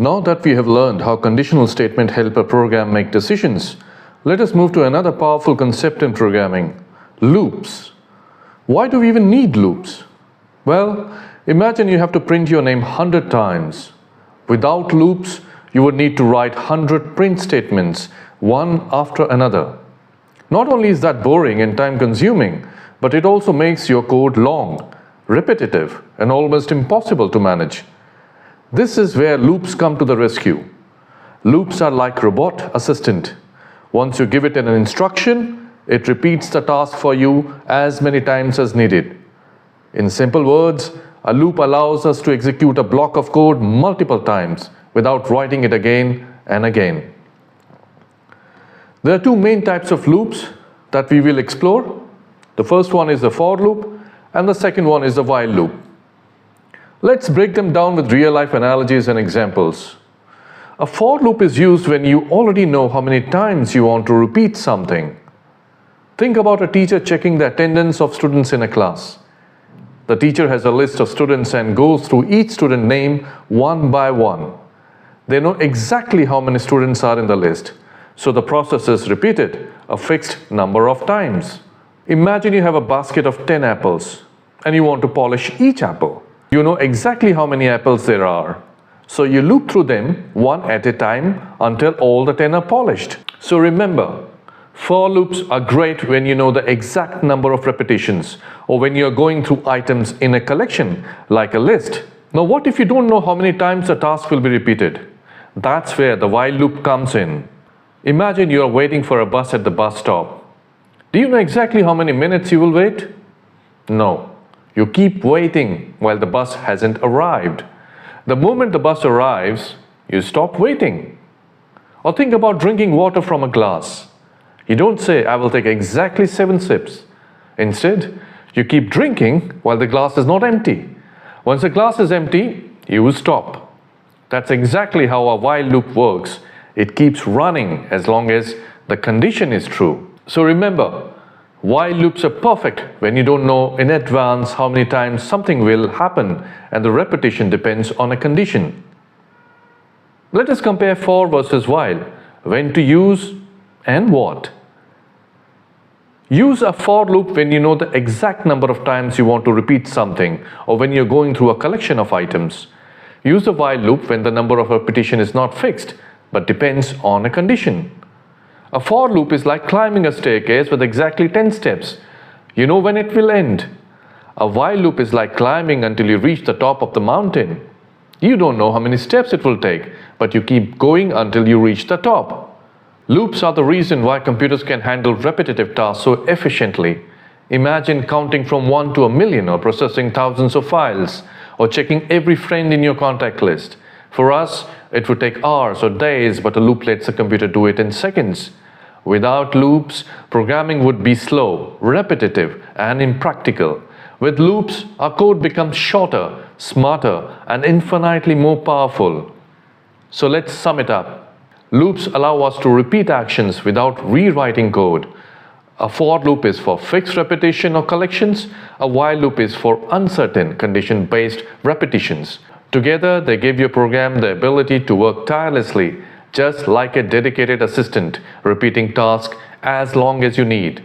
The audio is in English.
Now that we have learned how conditional statements help a program make decisions, let us move to another powerful concept in programming: loops. Why do we even need loops? Well, imagine you have to print your name 100 times. Without loops, you would need to write 100 print statements, one after another. Not only is that boring and time-consuming, but it also makes your code long, repetitive, and almost impossible to manage. This is where loops come to the rescue. Loops are like robot assistant. Once you give it an instruction, it repeats the task for you as many times as needed. In simple words, a loop allows us to execute a block of code multiple times without writing it again and again. There are two main types of loops that we will explore. The first one is the for loop, and the second one is the while loop. Let's break them down with real-life analogies and examples. A for loop is used when you already know how many times you want to repeat something. Think about a teacher checking the attendance of students in a class. The teacher has a list of students and goes through each student name one by one. They know exactly how many students are in the list, so the process is repeated a fixed number of times. Imagine you have a basket of 10 apples and you want to polish each apple. You know exactly how many apples there are, so you loop through them one at a time until all the 10 are polished. So remember, for loops are great when you know the exact number of repetitions or when you're going through items in a collection like a list. Now what if you don't know how many times a task will be repeated? That's where the while loop comes in. Imagine you are waiting for a bus at the bus stop. Do you know exactly how many minutes you will wait? No. You keep waiting while the bus hasn't arrived. The moment the bus arrives, you stop waiting. Or think about drinking water from a glass. You don't say, "I will take exactly 7 sips." Instead, you keep drinking while the glass is not empty. Once the glass is empty, you stop. That's exactly how a while loop works. It keeps running as long as the condition is true. So remember, while loops are perfect when you don't know in advance how many times something will happen and the repetition depends on a condition. Let us compare for versus while, when to use and what. Use a for loop when you know the exact number of times you want to repeat something or when you're going through a collection of items. Use a while loop when the number of repetition is not fixed but depends on a condition. A for loop is like climbing a staircase with exactly 10 steps. You know when it will end. A while loop is like climbing until you reach the top of the mountain. You don't know how many steps it will take, but you keep going until you reach the top. Loops are the reason why computers can handle repetitive tasks so efficiently. Imagine counting from 1 to 1,000,000 or processing thousands of files or checking every friend in your contact list. For us, it would take hours or days, but a loop lets the computer do it in seconds. Without loops, programming would be slow, repetitive, and impractical. With loops, our code becomes shorter, smarter, and infinitely more powerful. So let's sum it up. Loops allow us to repeat actions without rewriting code. A for loop is for fixed repetition or collections. A while loop is for uncertain condition-based repetitions. Together, they give your program the ability to work tirelessly, just like a dedicated assistant, repeating tasks as long as you need.